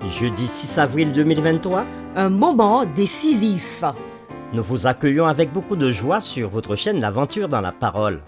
Jeudi 6 avril 2023, Un moment décisif. nous vous accueillons avec beaucoup de joie sur votre chaîne L'Aventure dans la Parole.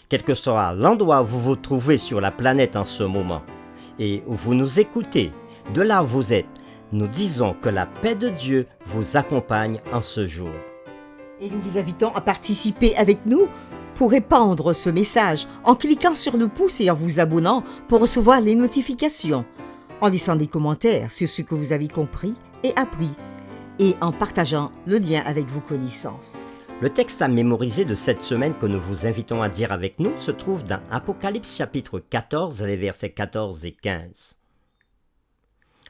Quel que soit l'endroit où vous vous trouvez sur la planète en ce moment et où vous nous écoutez, de là où vous êtes, nous disons que la paix de Dieu vous accompagne en ce jour. Et nous vous invitons à participer avec nous pour répandre ce message en cliquant sur le pouce et en vous abonnant pour recevoir les notifications, en laissant des commentaires sur ce que vous avez compris et appris et en partageant le lien avec vos connaissances. Le texte à mémoriser de cette semaine que nous vous invitons à dire avec nous se trouve dans Apocalypse chapitre 14, les versets 14 et 15.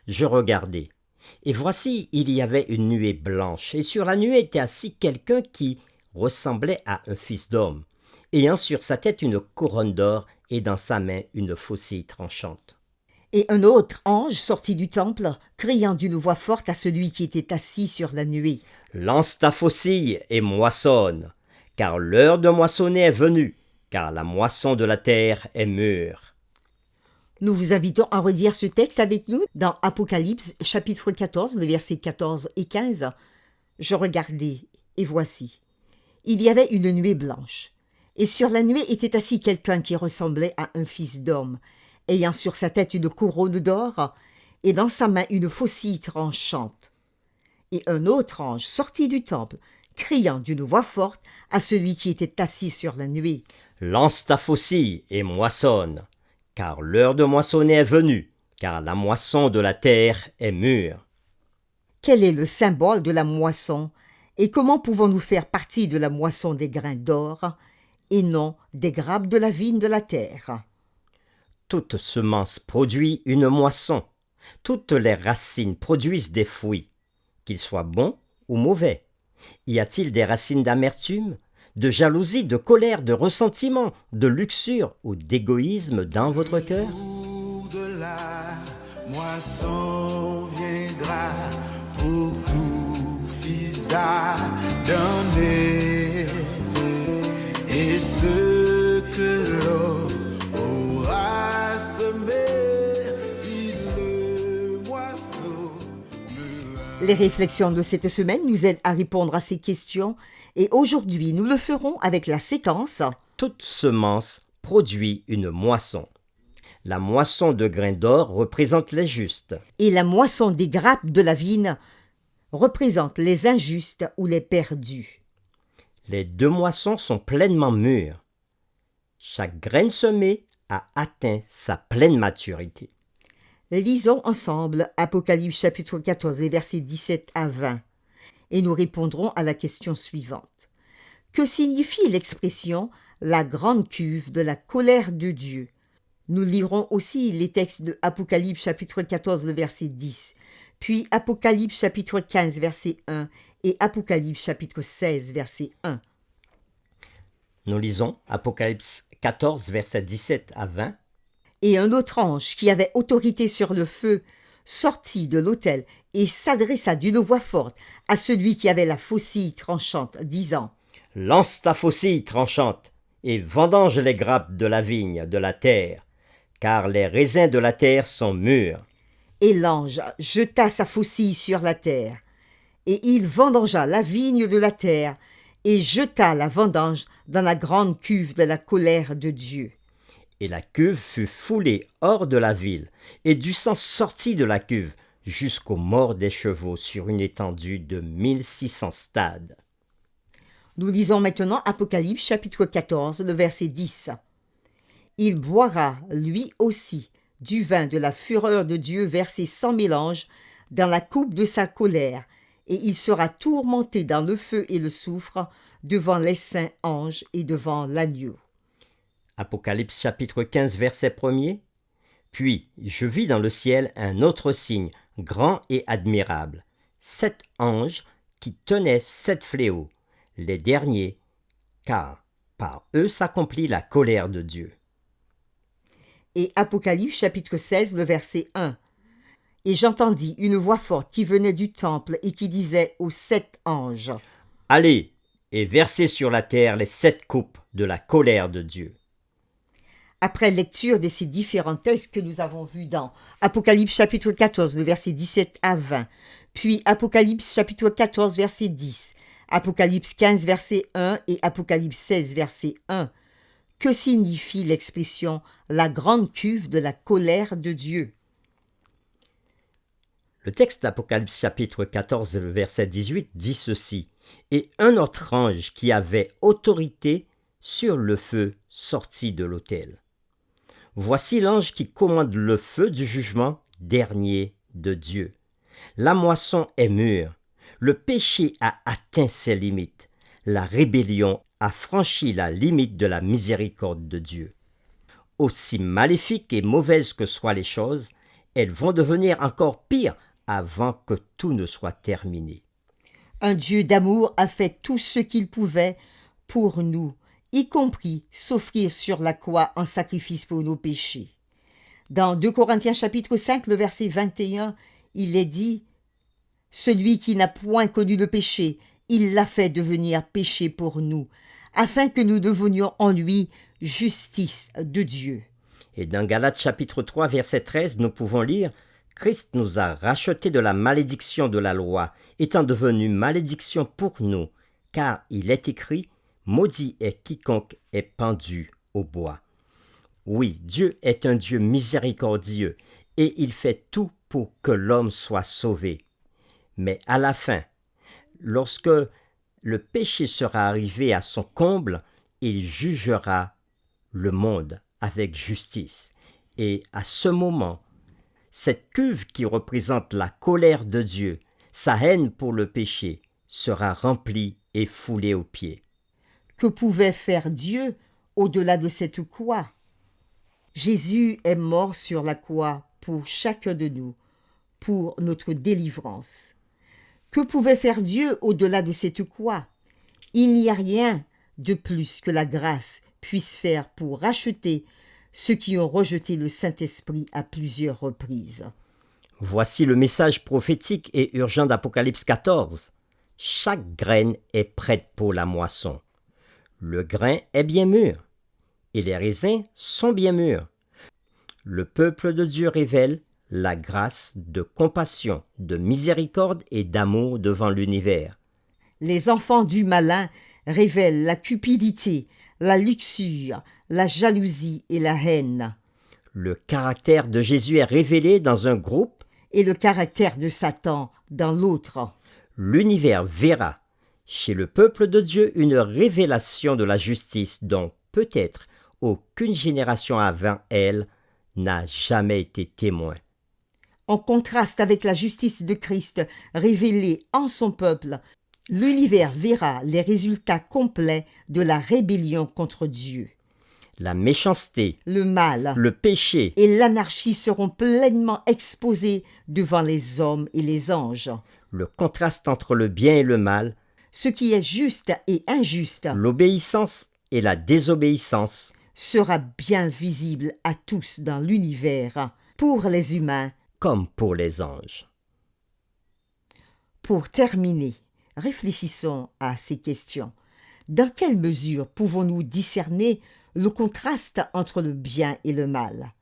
Je regardai, et voici il y avait une nuée blanche, et sur la nuée était assis quelqu'un qui ressemblait à un fils d'homme, ayant sur sa tête une couronne d'or et dans sa main une faucille tranchante. Et un autre ange sortit du temple, criant d'une voix forte à celui qui était assis sur la nuée. Lance ta faucille et moissonne, car l'heure de moissonner est venue, car la moisson de la terre est mûre. Nous vous invitons à redire ce texte avec nous dans Apocalypse chapitre 14, les versets 14 et 15. Je regardai, et voici, il y avait une nuée blanche, et sur la nuée était assis quelqu'un qui ressemblait à un fils d'homme, ayant sur sa tête une couronne d'or, et dans sa main une faucille tranchante. Et un autre ange sortit du temple, criant d'une voix forte à celui qui était assis sur la nuée. Lance ta faucille et moissonne, car l'heure de moissonner est venue, car la moisson de la terre est mûre. Quel est le symbole de la moisson et comment pouvons-nous faire partie de la moisson des grains d'or et non des grappes de la vigne de la terre? Toute semence produit une moisson. Toutes les racines produisent des fruits, qu'ils soient bons ou mauvais. Y a-t-il des racines d'amertume, de jalousie, de colère, de ressentiment, de luxure ou d'égoïsme dans votre cœur? Jour de la moisson viendra pour tout fils d'Adam et ce que l'homme aura semé, il le moissonnera. Les réflexions de cette semaine nous aident à répondre à ces questions et aujourd'hui nous le ferons avec la séquence. Toute semence produit une moisson. La moisson de grains d'or représente les justes. Et la moisson des grappes de la vigne représente les injustes ou les perdus. Les deux moissons sont pleinement mûres. Chaque graine semée a atteint sa pleine maturité. Lisons ensemble Apocalypse chapitre 14, les versets 17 à 20, et nous répondrons à la question suivante. Que signifie l'expression « la grande cuve de la colère de Dieu » ? Nous lirons aussi les textes de Apocalypse chapitre 14, le verset 10, puis Apocalypse chapitre 15, verset 1, et Apocalypse chapitre 16, verset 1. Nous lisons Apocalypse 14, versets 17 à 20. Et un autre ange qui avait autorité sur le feu sortit de l'autel et s'adressa d'une voix forte à celui qui avait la faucille tranchante, disant « Lance ta faucille tranchante et vendange les grappes de la vigne de la terre, car les raisins de la terre sont mûrs. » Et l'ange jeta sa faucille sur la terre, et il vendangea la vigne de la terre, et jeta la vendange dans la grande cuve de la colère de Dieu. Et la cuve fut foulée hors de la ville, et du sang sortit de la cuve jusqu'aux morts des chevaux sur une étendue de 1600 stades. Nous lisons maintenant Apocalypse chapitre 14, le verset 10. Il boira, lui aussi, du vin de la fureur de Dieu versé sans mélange dans la coupe de sa colère, et il sera tourmenté dans le feu et le soufre devant les saints anges et devant l'agneau. Apocalypse chapitre 15, verset 1er. Puis je vis dans le ciel un autre signe, grand et admirable, 7 anges qui tenaient 7 fléaux, les derniers, car par eux s'accomplit la colère de Dieu. Et Apocalypse chapitre 16, le verset 1. Et j'entendis une voix forte qui venait du temple et qui disait aux 7 anges, « Allez et versez sur la terre les 7 coupes de la colère de Dieu. » Après lecture de ces différents textes que nous avons vus dans Apocalypse chapitre 14, le verset 17 à 20, puis Apocalypse chapitre 14, verset 10, Apocalypse 15, verset 1 et Apocalypse 16, verset 1, que signifie l'expression « la grande cuve de la colère de Dieu » ? Le texte d'Apocalypse chapitre 14, le verset 18 dit ceci. « Et un autre ange qui avait autorité sur le feu sortit de l'autel. Voici l'ange qui commande le feu du jugement dernier de Dieu. La moisson est mûre, le péché a atteint ses limites, la rébellion a franchi la limite de la miséricorde de Dieu. Aussi maléfiques et mauvaises que soient les choses, elles vont devenir encore pires avant que tout ne soit terminé. Un Dieu d'amour a fait tout ce qu'il pouvait pour nous, y compris s'offrir sur la croix en sacrifice pour nos péchés. Dans 2 Corinthiens chapitre 5, le verset 21, il est dit « Celui qui n'a point connu le péché, il l'a fait devenir péché pour nous, afin que nous devenions en lui justice de Dieu. » Et dans Galates chapitre 3, verset 13, nous pouvons lire « Christ nous a rachetés de la malédiction de la loi, étant devenu malédiction pour nous, car il est écrit « Maudit est quiconque est pendu au bois ». Oui, Dieu est un Dieu miséricordieux, et il fait tout pour que l'homme soit sauvé. Mais à la fin, lorsque le péché sera arrivé à son comble, il jugera le monde avec justice. Et à ce moment, cette cuve qui représente la colère de Dieu, sa haine pour le péché, sera remplie et foulée aux pieds. Que pouvait faire Dieu au-delà de cette croix? Jésus est mort sur la croix pour chacun de nous, pour notre délivrance. Que pouvait faire Dieu au-delà de cette croix? Il n'y a rien de plus que la grâce puisse faire pour racheter ceux qui ont rejeté le Saint-Esprit à plusieurs reprises. Voici le message prophétique et urgent d'Apocalypse 14. Chaque graine est prête pour la moisson. Le grain est bien mûr, et les raisins sont bien mûrs. Le peuple de Dieu révèle la grâce de compassion, de miséricorde et d'amour devant l'univers. Les enfants du malin révèlent la cupidité, la luxure, la jalousie et la haine. Le caractère de Jésus est révélé dans un groupe Et le caractère de Satan dans l'autre. L'univers verra chez le peuple de Dieu une révélation de la justice dont peut-être aucune génération avant elle n'a jamais été témoin. En contraste avec la justice de Christ révélée en son peuple, l'univers verra les résultats complets de la rébellion contre Dieu. La méchanceté, Le mal le péché, et l'anarchie seront pleinement exposés devant les hommes et les anges. le contraste entre le bien et le mal, Ce qui est juste et injuste l'obéissance et la désobéissance, sera bien visible à tous dans l'univers, pour les humains. comme pour les anges. Pour terminer, réfléchissons à ces questions. Dans quelle mesure pouvons-nous discerner le contraste entre le bien et le mal?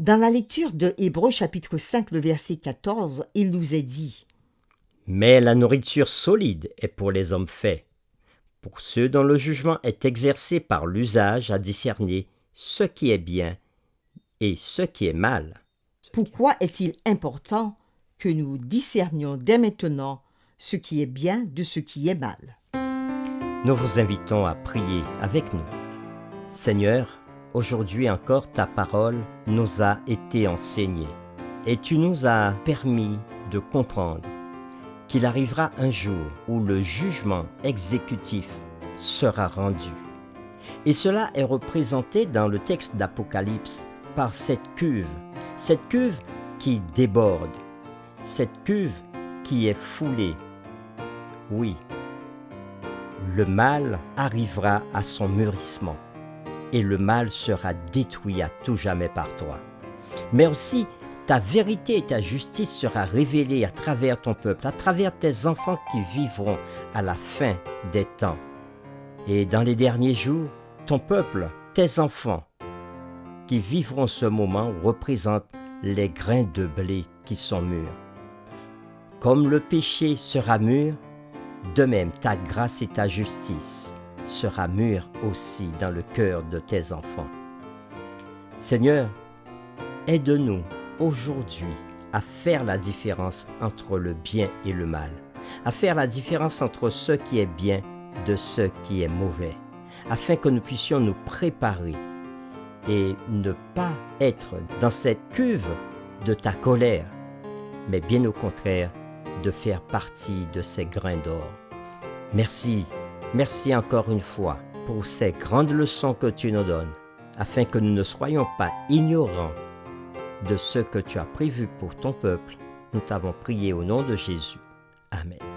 Dans la lecture de Hébreux chapitre 5, le verset 14, il nous est dit « Mais la nourriture solide est pour les hommes faits, pour ceux dont le jugement est exercé par l'usage à discerner ce qui est bien et ce qui est mal. » Pourquoi est-il important que nous discernions dès maintenant ce qui est bien de ce qui est mal? Nous vous invitons à prier avec nous. Seigneur, aujourd'hui encore ta parole nous a été enseignée et tu nous as permis de comprendre qu'il arrivera un jour où le jugement exécutif sera rendu. Et cela est représenté dans le texte d'Apocalypse par cette cuve qui déborde, cette cuve qui est foulée. Oui, le mal arrivera à son mûrissement et le mal sera détruit à tout jamais par toi. Mais aussi, ta vérité et ta justice sera révélée à travers ton peuple, à travers tes enfants qui vivront à la fin des temps. Et dans les derniers jours, ton peuple tes enfants qui vivront ce moment représentent les grains de blé qui sont mûrs. Comme le péché sera mûr, de même ta grâce et ta justice sera mûre aussi dans le cœur de tes enfants. Seigneur, aide-nous aujourd'hui à faire la différence entre le bien et le mal, à faire la différence entre ce qui est bien de ce qui est mauvais, afin que nous puissions nous préparer et ne pas être dans cette cuve de ta colère, mais bien au contraire, de faire partie de ces grains d'or. Merci, merci encore une fois pour ces grandes leçons que tu nous donnes, afin que nous ne soyons pas ignorants de ce que tu as prévu pour ton peuple. Nous t'avons prié au nom de Jésus. Amen.